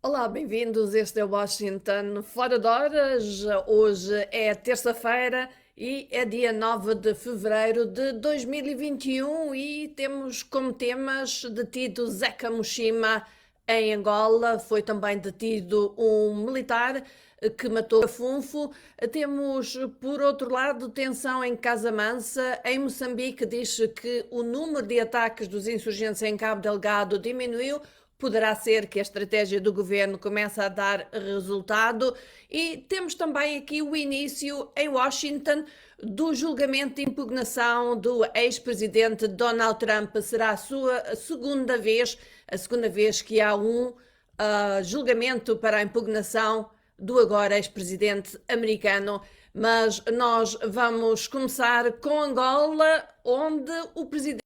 Olá, bem-vindos. Este é o Washington Fora de Horas. Hoje é terça-feira e é dia 9 de fevereiro de 2021 e temos como temas detido Zeca Mushima em Angola. Foi também detido um militar que matou Cafunfo. Temos, por outro lado, tensão em Casamansa. Em Moçambique, diz que o número de ataques dos insurgentes em Cabo Delgado diminuiu. Poderá ser que a estratégia do governo comece a dar resultado. E temos também aqui o início em Washington do julgamento de impugnação do ex-presidente Donald Trump. Será a segunda vez que há um julgamento para a impugnação do agora ex-presidente americano. Mas nós vamos começar com Angola, onde o presidente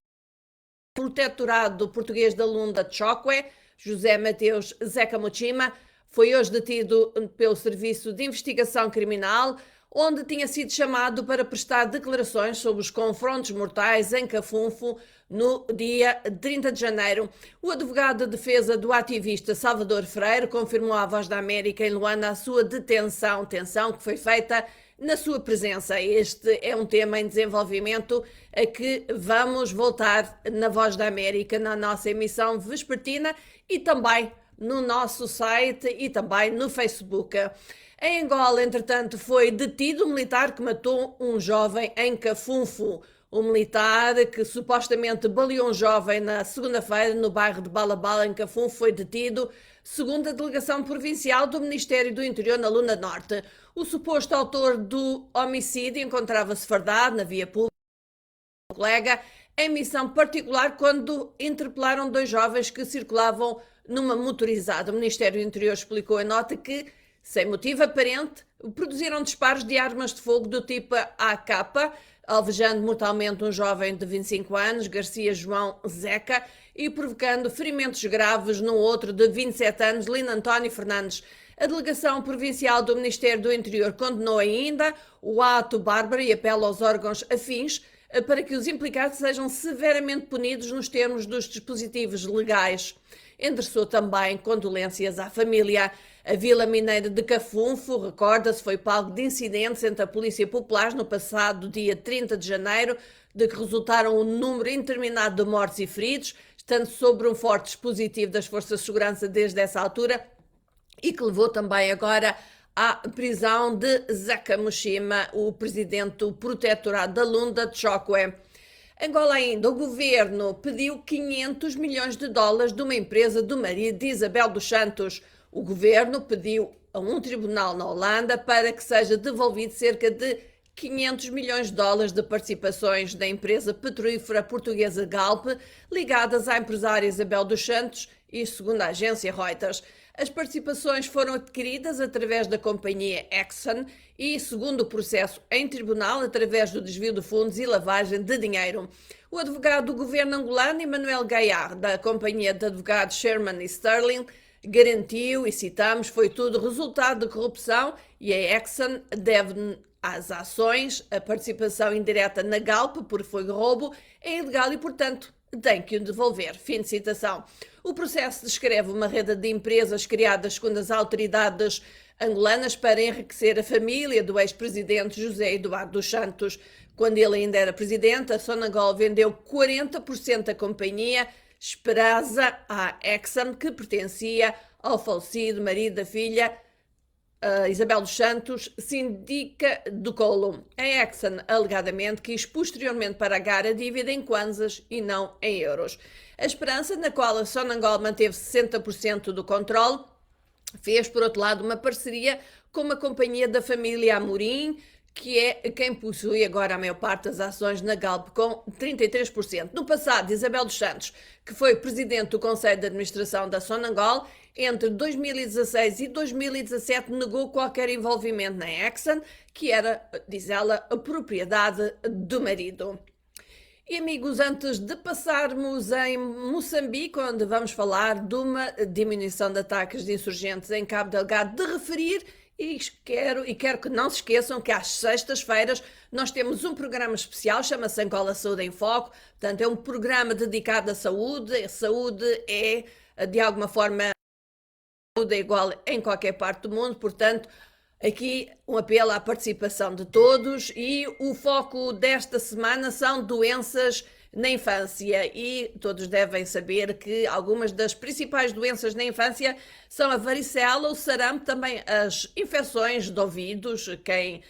protetorado português da Lunda Chokwe, José Mateus Zeca Mushima, foi hoje detido pelo Serviço de Investigação Criminal, onde tinha sido chamado para prestar declarações sobre os confrontos mortais em Cafunfo no dia 30 de janeiro. O advogado de defesa do ativista Salvador Freire confirmou à Voz da América em Luanda a sua detenção que foi feita na sua presença. Este é um tema em desenvolvimento a que vamos voltar na Voz da América, na nossa emissão vespertina e também no nosso site e também no Facebook. Em Angola, entretanto, foi detido um militar que matou um jovem em Cafunfo. O militar que supostamente baleou um jovem na segunda-feira no bairro de Balabala, em Cafunfo, foi detido, segundo a delegação provincial do Ministério do Interior na Lunda Norte. O suposto autor do homicídio encontrava-se fardado na via pública, um colega, em missão particular quando interpelaram dois jovens que circulavam numa motorizada. O Ministério do Interior explicou em nota que, sem motivo aparente, produziram disparos de armas de fogo do tipo AK, alvejando mortalmente um jovem de 25 anos, Garcia João Zeca, e provocando ferimentos graves num outro de 27 anos, Lino António Fernandes. A delegação provincial do Ministério do Interior condenou ainda o ato bárbaro e apela aos órgãos afins para que os implicados sejam severamente punidos nos termos dos dispositivos legais. Endereçou também condolências à família. A Vila Mineira de Cafunfo, recorda-se, foi palco de incidentes entre a Polícia Popular no passado dia 30 de janeiro, de que resultaram um número interminado de mortos e feridos, estando sob um forte dispositivo das Forças de Segurança desde essa altura, e que levou também agora à prisão de Zeca Mushima, o presidente do protetorado da Lunda Chokwe. Angola ainda, o governo pediu 500 milhões de dólares de uma empresa do marido de Isabel dos Santos. O governo pediu a um tribunal na Holanda para que seja devolvido cerca de 500 milhões de dólares de participações da empresa petrolífera portuguesa Galp, ligadas à empresária Isabel dos Santos e segundo a agência Reuters. As participações foram adquiridas através da companhia Exxon e, segundo o processo em tribunal, através do desvio de fundos e lavagem de dinheiro. O advogado do governo angolano, Emmanuel Gaiar, da companhia de advogados Sherman e Sterling, garantiu, e citamos, foi tudo resultado de corrupção e a Exxon deve às ações a participação indireta na Galp por foi roubo é ilegal e, portanto, tem que o devolver. Fim de citação. O processo descreve uma rede de empresas criadas segundo as autoridades angolanas para enriquecer a família do ex-presidente José Eduardo dos Santos. Quando ele ainda era presidente, a Sonangol vendeu 40% da companhia Esperança à Exxon, que pertencia ao falecido marido da filha Isabel dos Santos, síndica do Colo. A Exxon alegadamente quis posteriormente pagar a dívida em kwanzas e não em euros. A Esperança, na qual a Sonangol manteve 60% do controle, fez, por outro lado, uma parceria com uma companhia da família Amorim, que é quem possui agora a maior parte das ações na Galp, com 33%. No passado, Isabel dos Santos, que foi presidente do Conselho de Administração da Sonangol, entre 2016 e 2017 negou qualquer envolvimento na Exxon, que era, diz ela, a propriedade do marido. E amigos, antes de passarmos em Moçambique, onde vamos falar de uma diminuição de ataques de insurgentes em Cabo Delgado, de referir, e quero que não se esqueçam que às sextas-feiras nós temos um programa especial, chama-se Angola Saúde em Foco, portanto é um programa dedicado à saúde. A saúde é, de alguma forma, é igual em qualquer parte do mundo, portanto, aqui um apelo à participação de todos e o foco desta semana são doenças na infância e todos devem saber que algumas das principais doenças na infância são a varicela, o sarampo, também as infecções de ouvidos, quem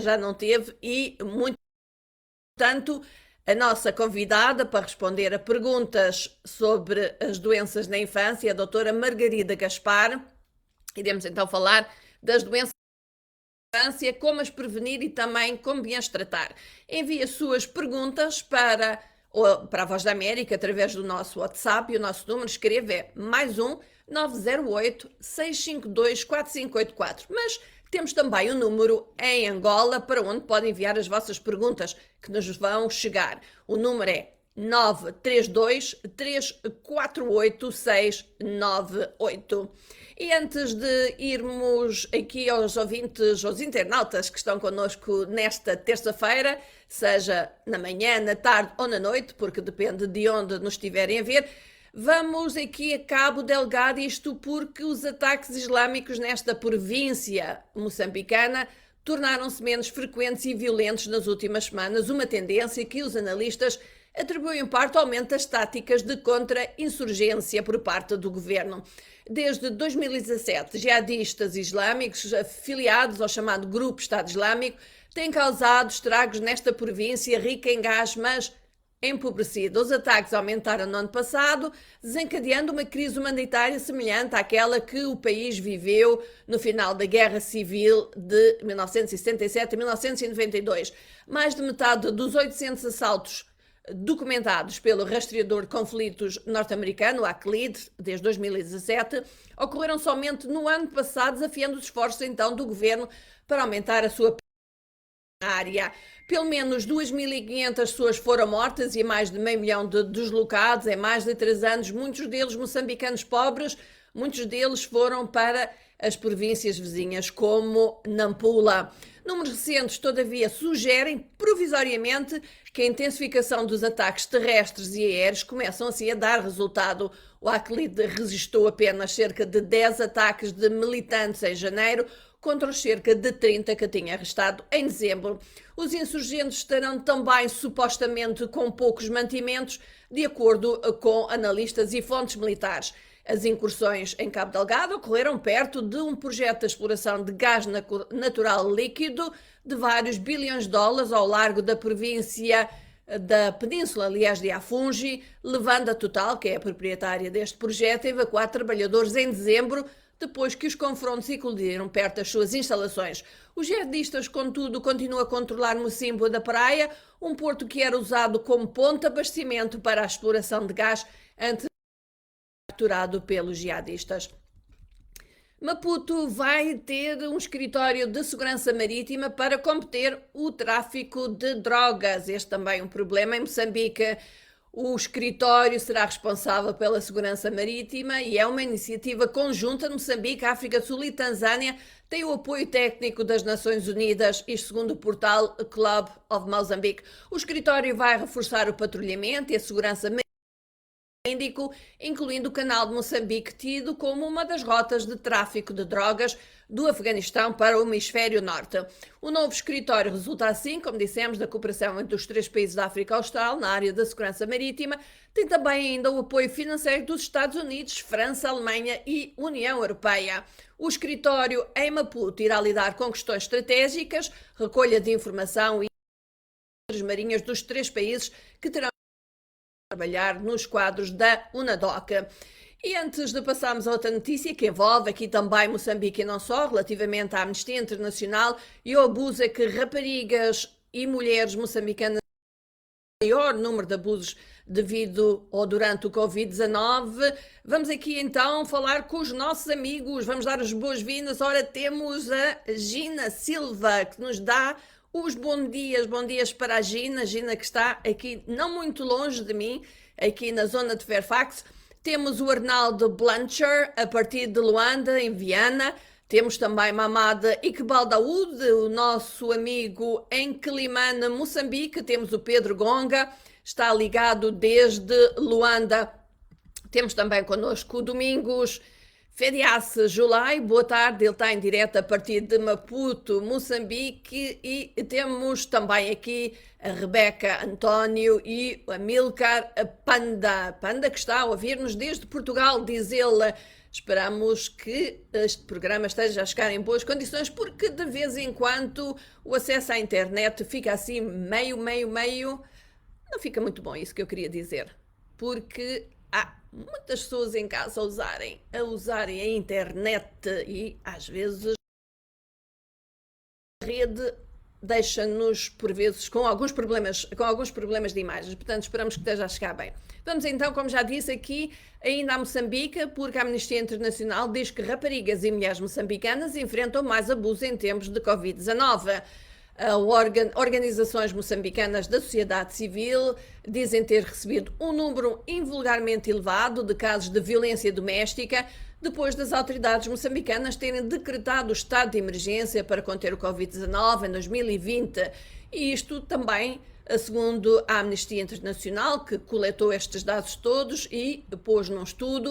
já não teve e muito. Portanto, a nossa convidada para responder a perguntas sobre as doenças na infância, a doutora Margarida Gaspar. Iremos então falar das doenças na infância, como as prevenir e também como bem as tratar. Envie as suas perguntas para a Voz da América através do nosso WhatsApp e o nosso número escreve é +1 908 652 4584. Mas temos também um número em Angola para onde podem enviar as vossas perguntas que nos vão chegar. O número é 932 348 698. E antes de irmos aqui aos ouvintes, aos internautas que estão connosco nesta terça-feira, seja na manhã, na tarde ou na noite, porque depende de onde nos estiverem a ver, vamos aqui a Cabo Delgado, isto porque os ataques islâmicos nesta província moçambicana tornaram-se menos frequentes e violentos nas últimas semanas, uma tendência que os analistas atribuem em parte ao aumento das táticas de contra-insurgência por parte do governo. Desde 2017, jihadistas islâmicos afiliados ao chamado Grupo Estado Islâmico têm causado estragos nesta província rica em gás, mas empobrecida. Os ataques aumentaram no ano passado, desencadeando uma crise humanitária semelhante àquela que o país viveu no final da Guerra Civil de 1977 a 1992. Mais de metade dos 800 assaltos documentados pelo rastreador de conflitos norte-americano, ACLED, desde 2017, ocorreram somente no ano passado, desafiando os esforços então do governo para aumentar a sua área. Pelo menos 2.500 pessoas foram mortas e mais de meio milhão de deslocados em mais de 3 anos, muitos deles moçambicanos pobres, muitos deles foram para as províncias vizinhas, como Nampula. Números recentes, todavia, sugerem provisoriamente que a intensificação dos ataques terrestres e aéreos começam assim a dar resultado. O ACLED registrou apenas cerca de 10 ataques de militantes em janeiro, contra os cerca de 30 que tinha arrestado em dezembro. Os insurgentes estarão também supostamente com poucos mantimentos, de acordo com analistas e fontes militares. As incursões em Cabo Delgado ocorreram perto de um projeto de exploração de gás natural líquido de vários bilhões de dólares ao largo da província da Península, aliás, de Afungi, levando a Total, que é a proprietária deste projeto, a evacuar trabalhadores em dezembro, depois que os confrontos eclodiram perto das suas instalações. Os jihadistas, contudo, continuam a controlar Mocimboa da Praia, um porto que era usado como ponto de abastecimento para a exploração de gás antes capturado pelos jihadistas. Maputo vai ter um escritório de segurança marítima para combater o tráfico de drogas. Este também é um problema em Moçambique. O escritório será responsável pela segurança marítima e é uma iniciativa conjunta de Moçambique, África do Sul e Tanzânia. Tem o apoio técnico das Nações Unidas, isto segundo o portal Club of Mozambique. O escritório vai reforçar o patrulhamento e a segurança marítima, incluindo o canal de Moçambique, tido como uma das rotas de tráfico de drogas do Afeganistão para o hemisfério norte. O novo escritório resulta assim, como dissemos, da cooperação entre os 3 países da África Austral na área da segurança marítima. Tem também ainda o apoio financeiro dos Estados Unidos, França, Alemanha e União Europeia. O escritório em Maputo irá lidar com questões estratégicas, recolha de informação e marinhas dos 3 países que terão trabalhar nos quadros da UNADOC. E antes de passarmos a outra notícia, que envolve aqui também Moçambique e não só, relativamente à Amnistia Internacional e ao abuso a que raparigas e mulheres moçambicanas maior número de abusos devido ou durante o Covid-19. Vamos aqui então falar com os nossos amigos, vamos dar as boas-vindas. Ora, temos a Gina Silva, que nos dá os bons dias para a Gina que está aqui não muito longe de mim, aqui na zona de Fairfax. Temos o Arnaldo Blancher, a partir de Luanda, em Viana. Temos também Mamada Iqbal Daoud, o nosso amigo em Quelimane, Moçambique. Temos o Pedro Gonga, está ligado desde Luanda. Temos também connosco o Domingos Fedias Julai, boa tarde, ele está em direto a partir de Maputo, Moçambique, e temos também aqui a Rebeca António e a Milcar Panda que está a ouvir-nos desde Portugal, diz ele. Esperamos que este programa esteja a chegar em boas condições, porque de vez em quando o acesso à internet fica assim meio, não fica muito bom, isso que eu queria dizer, porque há muitas pessoas em casa a usarem a internet e às vezes a rede deixa-nos por vezes com alguns problemas de imagens, portanto esperamos que esteja a chegar bem. Vamos então, como já disse aqui, ainda a Moçambique, porque a Amnistia Internacional diz que raparigas e mulheres moçambicanas enfrentam mais abuso em tempos de Covid-19. Organizações moçambicanas da sociedade civil dizem ter recebido um número invulgarmente elevado de casos de violência doméstica depois das autoridades moçambicanas terem decretado o estado de emergência para conter o Covid-19 em 2020. E isto também, segundo a Amnistia Internacional, que coletou estes dados todos e pôs num estudo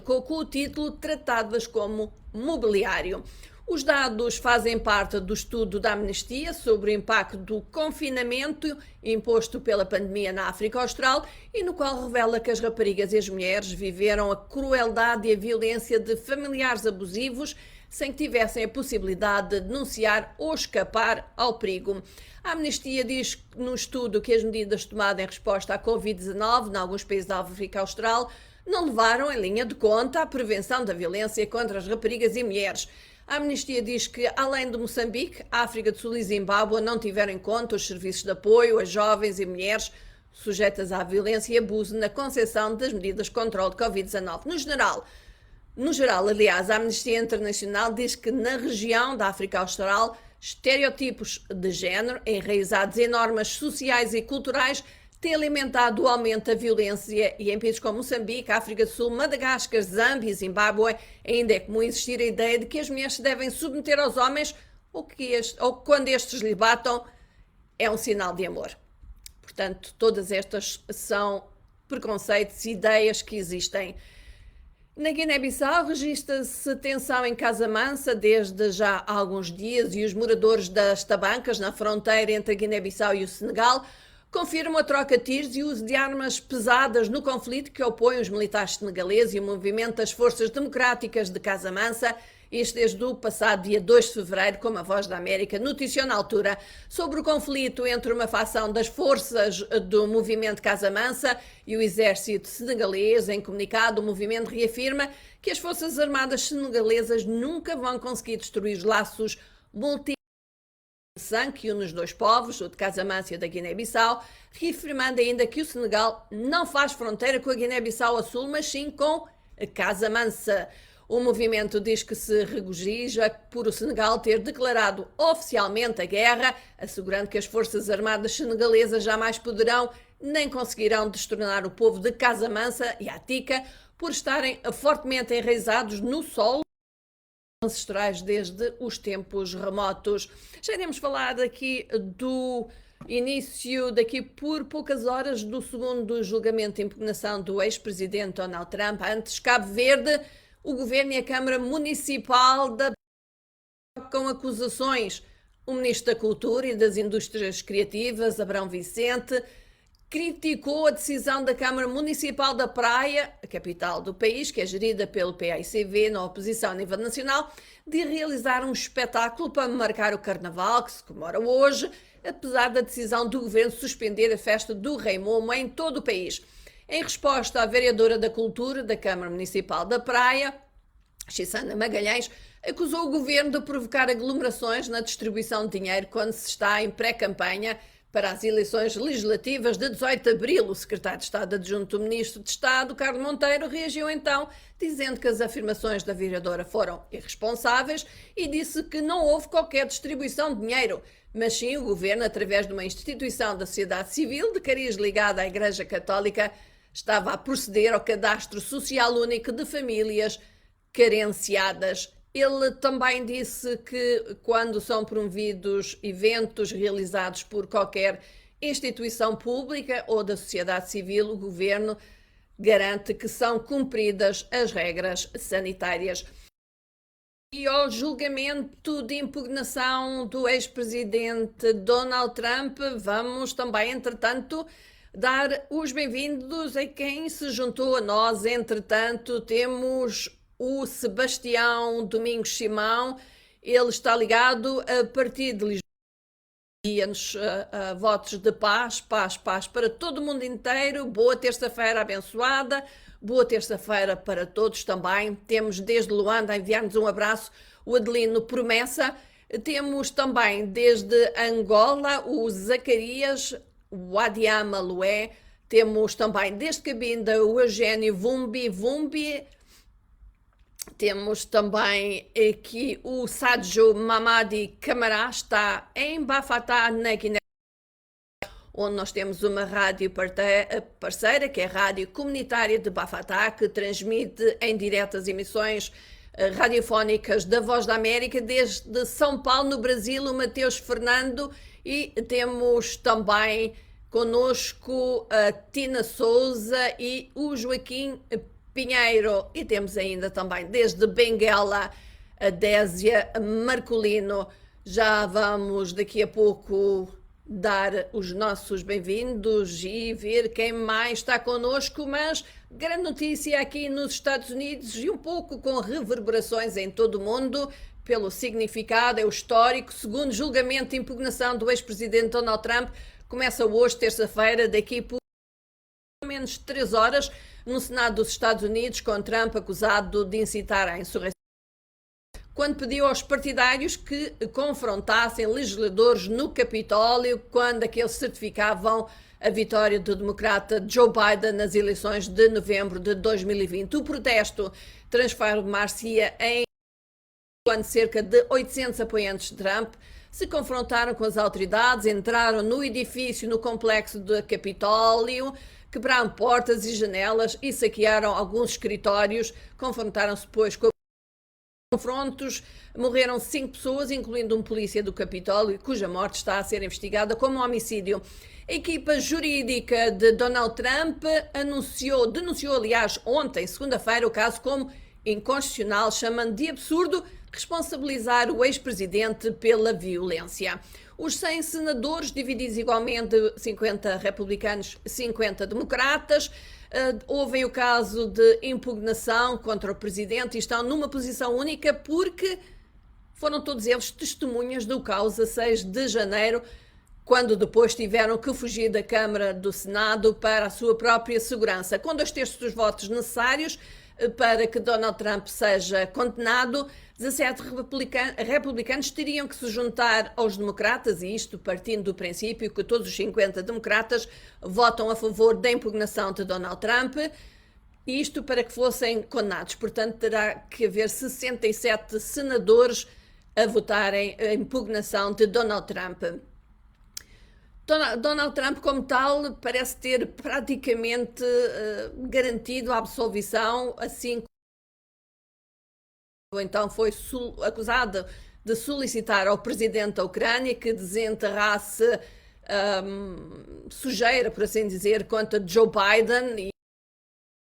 com o título Tratadas como Mobiliário. Os dados fazem parte do estudo da Amnistia sobre o impacto do confinamento imposto pela pandemia na África Austral e no qual revela que as raparigas e as mulheres viveram a crueldade e a violência de familiares abusivos sem que tivessem a possibilidade de denunciar ou escapar ao perigo. A Amnistia diz no estudo que as medidas tomadas em resposta à Covid-19 em alguns países da África Austral não levaram em linha de conta a prevenção da violência contra as raparigas e mulheres. A Amnistia diz que, além de Moçambique, a África do Sul e Zimbábue não tiveram em conta os serviços de apoio a jovens e mulheres sujeitas à violência e abuso na concepção das medidas de controle de Covid-19. No geral, aliás, a Amnistia Internacional diz que na região da África Austral, estereotipos de género enraizados em normas sociais e culturais têm alimentado o aumento da violência e em países como Moçambique, África do Sul, Madagascar, Zâmbia e Zimbábue ainda é comum existir a ideia de que as mulheres se devem submeter aos homens ou que quando estes lhe batam é um sinal de amor. Portanto, todas estas são preconceitos e ideias que existem. Na Guiné-Bissau registra-se tensão em Casamansa desde já há alguns dias e os moradores das tabancas na fronteira entre a Guiné-Bissau e o Senegal confirmam a troca de tiros e o uso de armas pesadas no conflito que opõe os militares senegaleses e o movimento das Forças Democráticas de Casamansa, isto desde o passado dia 2 de fevereiro, como a Voz da América noticiou na altura, sobre o conflito entre uma facção das forças do movimento Casamansa e o exército senegalês. Em comunicado, o movimento reafirma que as Forças Armadas senegalesas nunca vão conseguir destruir os laços sangue que une os dois povos, o de Casamance e o da Guiné-Bissau, reafirmando ainda que o Senegal não faz fronteira com a Guiné-Bissau a sul, mas sim com Casamance. O movimento diz que se regozija por o Senegal ter declarado oficialmente a guerra, assegurando que as forças armadas senegalesas jamais poderão nem conseguirão destronar o povo de Casamance e Atica por estarem fortemente enraizados no solo ancestrais desde os tempos remotos. Já iremos falar daqui do início, daqui por poucas horas, do segundo julgamento de impugnação do ex-presidente Donald Trump. Antes, Cabo Verde, o governo e a Câmara Municipal com acusações. O ministro da Cultura e das Indústrias Criativas, Abrão Vicente, criticou a decisão da Câmara Municipal da Praia, a capital do país, que é gerida pelo PAICV, na oposição a nível nacional, de realizar um espetáculo para marcar o Carnaval, que se comemora hoje, apesar da decisão do governo suspender a festa do Rei Momo em todo o país. Em resposta, a vereadora da Cultura da Câmara Municipal da Praia, Xissana Magalhães, acusou o governo de provocar aglomerações na distribuição de dinheiro quando se está em pré-campanha para as eleições legislativas de 18 de abril. O secretário de Estado adjunto do Ministro de Estado, Carlos Monteiro, reagiu então, dizendo que as afirmações da vereadora foram irresponsáveis e disse que não houve qualquer distribuição de dinheiro, mas sim o governo, através de uma instituição da sociedade civil de cariz ligada à Igreja Católica, estava a proceder ao cadastro social único de famílias carenciadas. Ele também disse que quando são promovidos eventos realizados por qualquer instituição pública ou da sociedade civil, o governo garante que são cumpridas as regras sanitárias. E ao julgamento de impugnação do ex-presidente Donald Trump, vamos também, entretanto, dar os bem-vindos a quem se juntou a nós. Entretanto, temos o Sebastião Domingos Simão, ele está ligado a partir de Lisboa. Envia-nos votos de paz, paz, paz para todo o mundo inteiro. Boa terça-feira abençoada, boa terça-feira para todos também. Temos desde Luanda a enviar-nos um abraço, o Adelino Promessa. Temos também desde Angola o Zacarias, o Adiama Lué. Temos também desde Cabinda o Eugênio Vumbi Vumbi. Temos também aqui o Sadjo Mamadi Camará, está em Bafatá, na Guiné, onde nós temos uma rádio parceira, que é a Rádio Comunitária de Bafatá, que transmite em diretas emissões radiofónicas da Voz da América, desde São Paulo, no Brasil, o Mateus Fernando, e temos também conosco a Tina Souza e o Joaquim Pinheiro, e temos ainda também desde Benguela a Désia Marcolino. Já vamos daqui a pouco dar os nossos bem-vindos e ver quem mais está connosco, mas grande notícia aqui nos Estados Unidos e um pouco com reverberações em todo o mundo, pelo significado, é o histórico. Segundo julgamento de impugnação do ex-presidente Donald Trump, começa hoje, terça-feira, daqui por menos 3 horas, no Senado dos Estados Unidos, com Trump acusado de incitar à insurreição, quando pediu aos partidários que confrontassem legisladores no Capitólio, quando aqueles certificavam a vitória do democrata Joe Biden nas eleições de novembro de 2020. O protesto transformar-se em quando cerca de 800 apoiantes de Trump se confrontaram com as autoridades, entraram no edifício, no complexo do Capitólio, quebraram portas e janelas e saquearam alguns escritórios. Confrontaram-se depois com confrontos, morreram 5 pessoas, incluindo um polícia do Capitólio, cuja morte está a ser investigada como um homicídio. A equipa jurídica de Donald Trump denunciou, aliás, ontem, segunda-feira, o caso como inconstitucional, chamando de absurdo responsabilizar o ex-presidente pela violência. Os 100 senadores, divididos igualmente, 50 republicanos, 50 democratas, ouvem o caso de impugnação contra o presidente e estão numa posição única porque foram todos eles testemunhas do caos a 6 de janeiro, quando depois tiveram que fugir da Câmara do Senado para a sua própria segurança. Com 2/3 dos votos necessários para que Donald Trump seja condenado, 17 republicanos teriam que se juntar aos democratas, e isto partindo do princípio que todos os 50 democratas votam a favor da impugnação de Donald Trump, isto para que fossem condenados. Portanto, terá que haver 67 senadores a votarem a impugnação de Donald Trump. Donald Trump, como tal, parece ter praticamente garantido a absolvição, assim como então foi acusado de solicitar ao presidente da Ucrânia que desenterrasse sujeira, por assim dizer, contra Joe Biden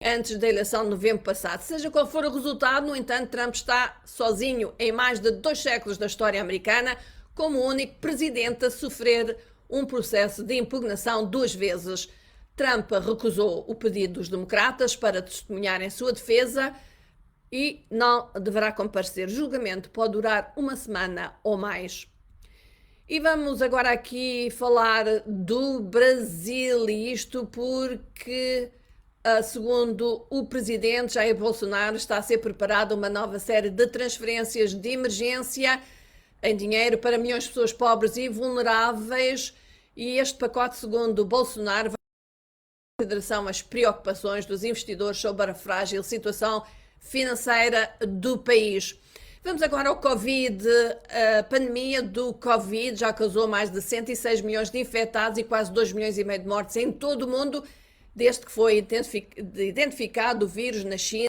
antes da eleição de novembro passado. Seja qual for o resultado, no entanto, Trump está sozinho em mais de 2 séculos da história americana como o único presidente a sofrer um processo de impugnação 2 vezes. Trump recusou o pedido dos democratas para testemunhar em sua defesa e não deverá comparecer. O julgamento pode durar 1 semana ou mais. E vamos agora aqui falar do Brasil, e isto porque, segundo o presidente Jair Bolsonaro, está a ser preparada uma nova série de transferências de emergência em dinheiro para milhões de pessoas pobres e vulneráveis, e este pacote, segundo Bolsonaro, vai em consideração as preocupações dos investidores sobre a frágil situação financeira do país. Vamos agora ao Covid. A pandemia do Covid já causou mais de 106 milhões de infectados e quase 2,5 milhões de mortes em todo o mundo, desde que foi identificado o vírus na China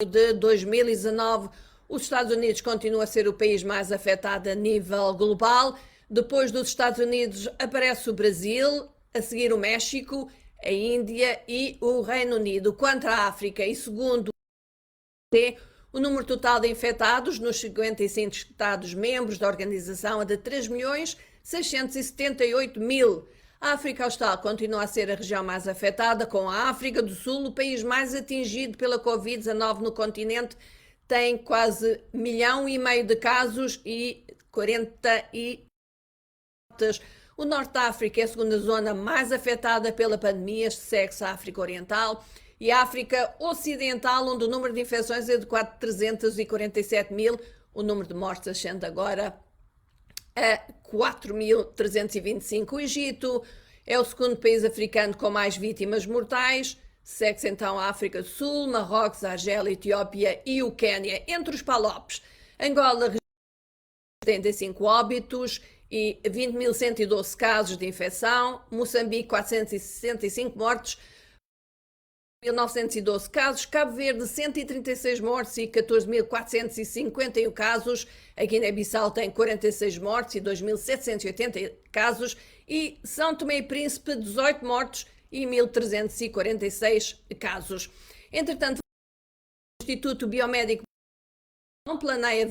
de 2019. Os Estados Unidos continuam a ser o país mais afetado a nível global. Depois dos Estados Unidos aparece o Brasil, a seguir o México, a Índia e o Reino Unido. Quanto à África, e segundo o número total de infectados nos 55 Estados-membros da organização é de 3.678.000. A África Austral continua a ser a região mais afetada, com a África do Sul, o país mais atingido pela Covid-19 no continente, tem quase 1,5 milhão de casos e 40 mortes. O Norte da África é a segunda zona mais afetada pela pandemia, segue-se a África Oriental e a África Ocidental, onde o número de infecções é de 347.000, o número de mortes ascende agora a 4.325. O Egito é o segundo país africano com mais vítimas mortais, segue-se então a África do Sul, Marrocos, Argélia, Etiópia e o Quênia. Entre os PALOPs, Angola 75 óbitos e 20.112 casos de infecção, Moçambique 465 mortes, 1.912 casos, Cabo Verde 136 mortes e 14.451 casos, a Guiné-Bissau tem 46 mortes e 2.780 casos e São Tomé e Príncipe 18 mortes e 1.346 casos. Entretanto, o Instituto Biomédico não planeia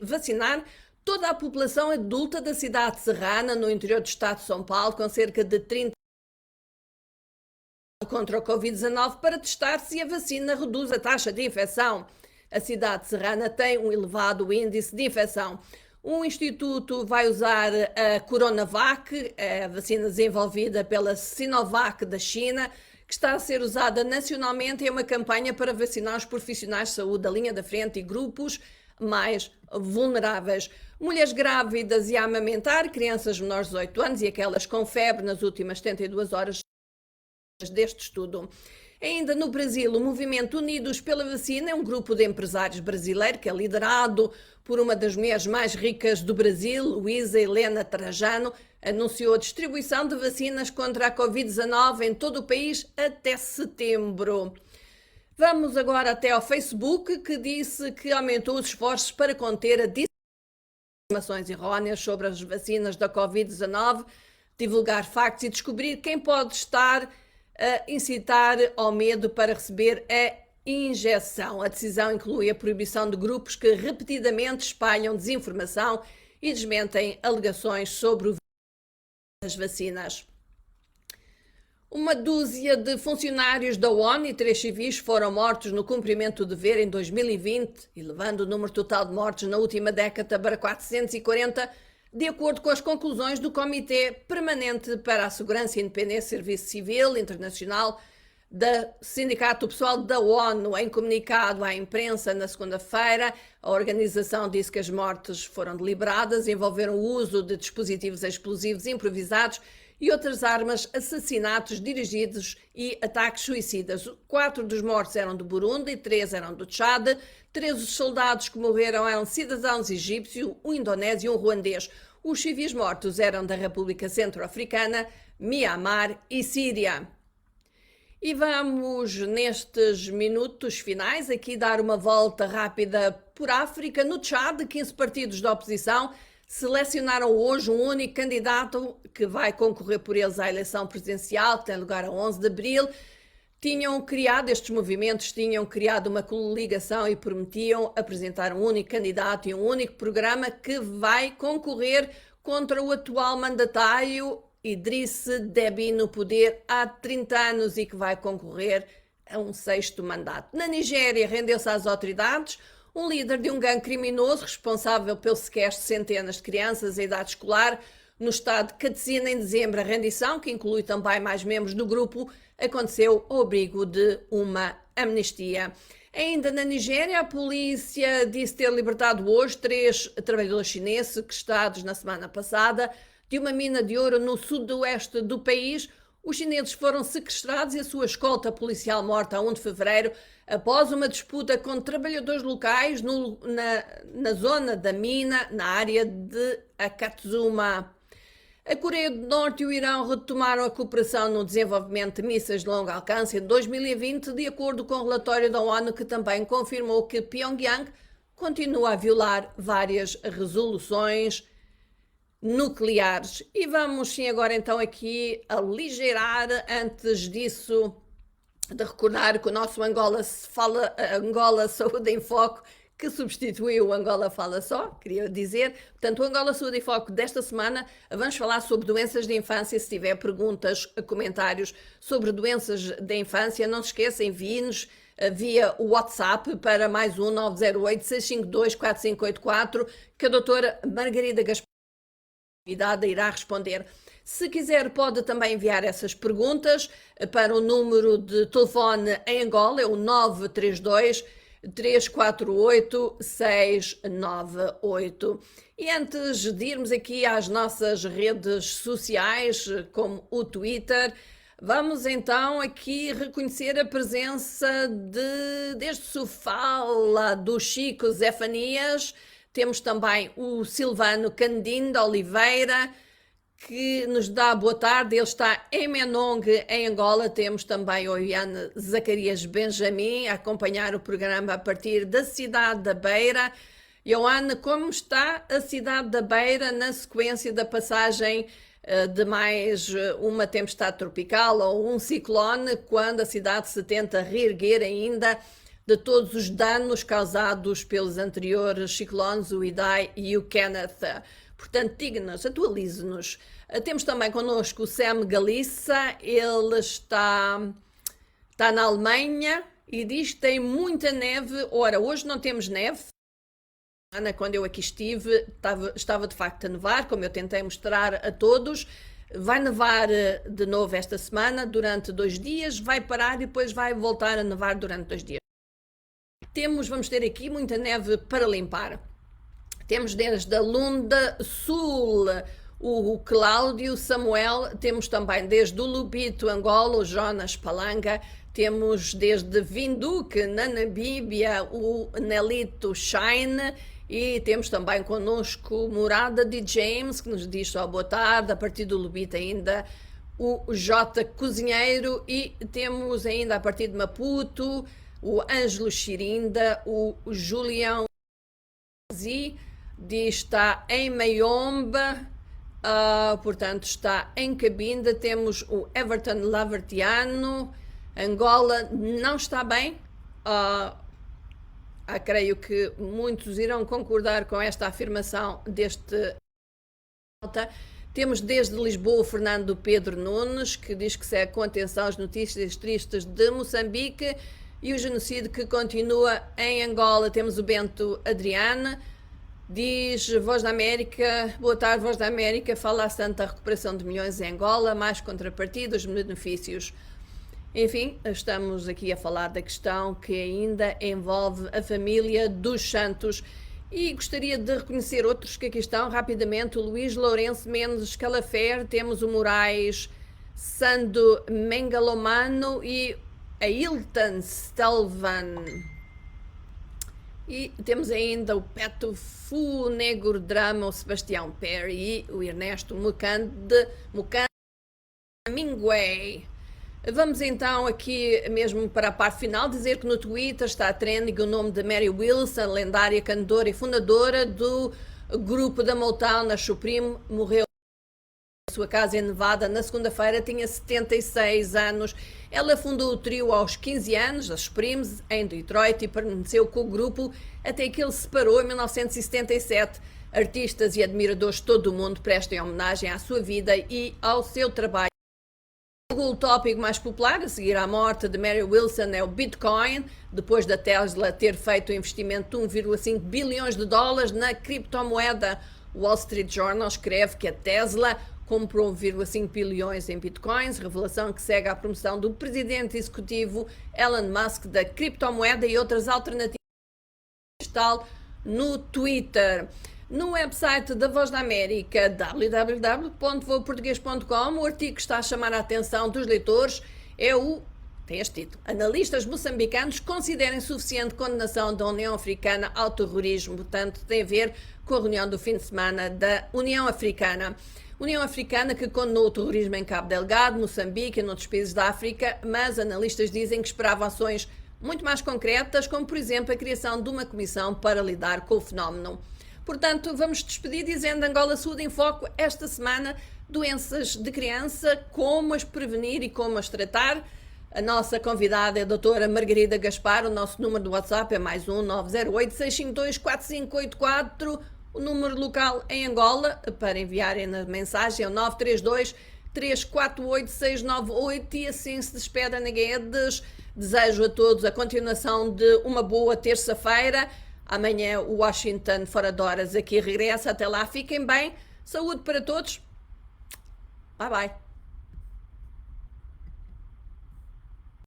vacinar toda a população adulta da cidade serrana, no interior do estado de São Paulo, com cerca de 30 contra o Covid-19, para testar se a vacina reduz a taxa de infecção. A cidade serrana tem um elevado índice de infecção. O Instituto vai usar a Coronavac, a vacina desenvolvida pela Sinovac da China, que está a ser usada nacionalmente em uma campanha para vacinar os profissionais de saúde da linha da frente e grupos mais vulneráveis. Mulheres grávidas e a amamentar, crianças menores de 18 anos e aquelas com febre nas últimas 72 horas deste estudo. Ainda no Brasil, o Movimento Unidos pela Vacina é um grupo de empresários brasileiro que é liderado por uma das mulheres mais ricas do Brasil, Luísa Helena Trajano, anunciou a distribuição de vacinas contra a Covid-19 em todo o país até setembro. Vamos agora até ao Facebook, que disse que aumentou os esforços para conter a informações erróneas sobre as vacinas da Covid-19, divulgar factos e descobrir quem pode estar a incitar ao medo para receber a injeção. A decisão inclui a proibição de grupos que repetidamente espalham desinformação e desmentem alegações sobre as vacinas. Uma dúzia de funcionários da ONU e 3 civis foram mortos no cumprimento do dever em 2020, elevando o número total de mortes na última década para 440, de acordo com as conclusões do Comitê Permanente para a Segurança e Independência do Serviço Civil Internacional da Sindicato Pessoal da ONU. Em comunicado à imprensa na segunda-feira, a organização disse que as mortes foram deliberadas, envolveram o uso de dispositivos explosivos improvisados e outras armas, assassinatos dirigidos e ataques suicidas. 4 dos mortos eram do Burundi, 3 eram do Tchad, 3 dos soldados que morreram eram cidadãos egípcios, um indonésio e um ruandês. Os civis mortos eram da República Centro-Africana, Mianmar e Síria. E vamos, nestes minutos finais, aqui dar uma volta rápida por África. No Tchad, 15 partidos da oposição selecionaram hoje um único candidato que vai concorrer por eles à eleição presidencial, que tem lugar a 11 de abril. Estes movimentos tinham criado uma coligação e prometiam apresentar um único candidato e um único programa que vai concorrer contra o atual mandatário Idriss Déby no poder há 30 anos e que vai concorrer a um 6º mandato. Na Nigéria, rendeu-se às autoridades um líder de um gangue criminoso responsável pelo sequestro de centenas de crianças em idade escolar no estado de Katsina em dezembro. A rendição, que inclui também mais membros do grupo, aconteceu ao abrigo de uma amnistia. Ainda na Nigéria, a polícia disse ter libertado hoje 3 trabalhadores chineses sequestrados na semana passada de uma mina de ouro no sudoeste do país. Os chineses foram sequestrados e a sua escolta policial morta a 1 de fevereiro após uma disputa com trabalhadores locais na zona da mina, na área de Akatsuma. A Coreia do Norte e o Irão retomaram a cooperação no desenvolvimento de mísseis de longo alcance em 2020, de acordo com o relatório da ONU, que também confirmou que Pyongyang continua a violar várias resoluções nucleares. E vamos sim agora então aqui aligeirar, antes disso, de recordar que o nosso Angola Saúde em Foco, que substituiu o Angola Fala Só, queria dizer. Portanto, o Angola Saúde em Foco desta semana, vamos falar sobre doenças de infância. Se tiver perguntas, comentários sobre doenças da infância, não se esqueça, envie-nos via WhatsApp para mais um 908-652-4584, que a doutora Margarida Gaspar irá responder. Se quiser, pode também enviar essas perguntas para o número de telefone em Angola, é o 932 348 698. E antes de irmos aqui às nossas redes sociais, como o Twitter, vamos então aqui reconhecer a presença desde Sofala, do Chico Zefanias. Temos também o Silvano Candindo Oliveira, que nos dá boa tarde. Ele está em Menong, em Angola. Temos também o Ian Zacarias Benjamin a acompanhar o programa a partir da cidade da Beira. Ioane, como está a cidade da Beira na sequência da passagem de mais uma tempestade tropical ou um ciclone, quando a cidade se tenta reerguer ainda de todos os danos causados pelos anteriores ciclones, o Idai e o Kenneth? Portanto, diga-nos, atualize-nos. Temos também connosco o Sam Galissa. Ele está na Alemanha e diz que tem muita neve. Ora, hoje não temos neve. Quando eu aqui estive, estava de facto a nevar, como eu tentei mostrar a todos. Vai nevar de novo esta semana, durante 2 dias, vai parar e depois vai voltar a nevar durante 2 dias. Vamos ter aqui muita neve para limpar. Temos desde a Lunda Sul o Cláudio Samuel, temos também desde o Lubito, Angola, o Jonas Palanga, temos desde Vinduque, na Namíbia, o Nelito Shine, e temos também connosco Morada de James, que nos diz só boa tarde, a partir do Lubito ainda o J Cozinheiro, e temos ainda a partir de Maputo o Ângelo Chirinda, o Julião Z, está em Mayomba, portanto está em Cabinda. Temos o Everton Lavertiano. Angola não está bem. Creio que muitos irão concordar com esta afirmação deste. Temos desde Lisboa o Fernando Pedro Nunes, que diz que segue com atenção as notícias tristes de Moçambique e o genocídio que continua em Angola. Temos o Bento Adriana, diz Voz da América, boa tarde Voz da América, fala a santa recuperação de milhões em Angola, mais contrapartida, os benefícios. Enfim, estamos aqui a falar da questão que ainda envolve a família dos Santos. E gostaria de reconhecer outros que aqui estão rapidamente: o Luís Lourenço Mendes Calafer, temos o Moraes Sando Mengalomano e a Hilton Stelvan. E temos ainda o Peto Fu Negro Drama, o Sebastião Perry e o Ernesto Mucande Minguei. Vamos então aqui mesmo para a parte final dizer que no Twitter está trending o nome de Mary Wilson, lendária cantora e fundadora do grupo da Motown, a Supreme. Morreu em sua casa em Nevada na segunda-feira, tinha 76 anos. Ela fundou o trio aos 15 anos, a Supremes, em Detroit, e permaneceu com o grupo até que ele se separou em 1977. Artistas e admiradores de todo o mundo prestem homenagem à sua vida e ao seu trabalho. O tópico mais popular a seguir à morte de Mary Wilson é o Bitcoin, depois da Tesla ter feito um investimento de 1,5 bilhões de dólares na criptomoeda. O Wall Street Journal escreve que a Tesla comprou 1,5 bilhões em bitcoins, revelação que segue à promoção do presidente executivo Elon Musk da criptomoeda e outras alternativas digital no Twitter. No website da Voz da América, www.voaportugues.com, o artigo que está a chamar a atenção dos leitores tem este título: Analistas moçambicanos consideram insuficiente condenação da União Africana ao terrorismo. Portanto, tem a ver com a reunião do fim de semana da União Africana. União Africana que condenou o terrorismo em Cabo Delgado, Moçambique e noutros países da África, mas analistas dizem que esperavam ações muito mais concretas, como por exemplo a criação de uma comissão para lidar com o fenómeno. Portanto, vamos despedir dizendo Angola Saúde em Foco esta semana, doenças de criança, como as prevenir e como as tratar. A nossa convidada é a doutora Margarida Gaspar, o nosso número do WhatsApp é mais 908-652-4584, o número local em Angola, para enviarem na mensagem é o 932-348-698 e assim se despede Ana Guedes. Desejo a todos a continuação de uma boa terça-feira. Amanhã o Washington Fora de Horas aqui regressa. Até lá, fiquem bem. Saúde para todos. Bye bye.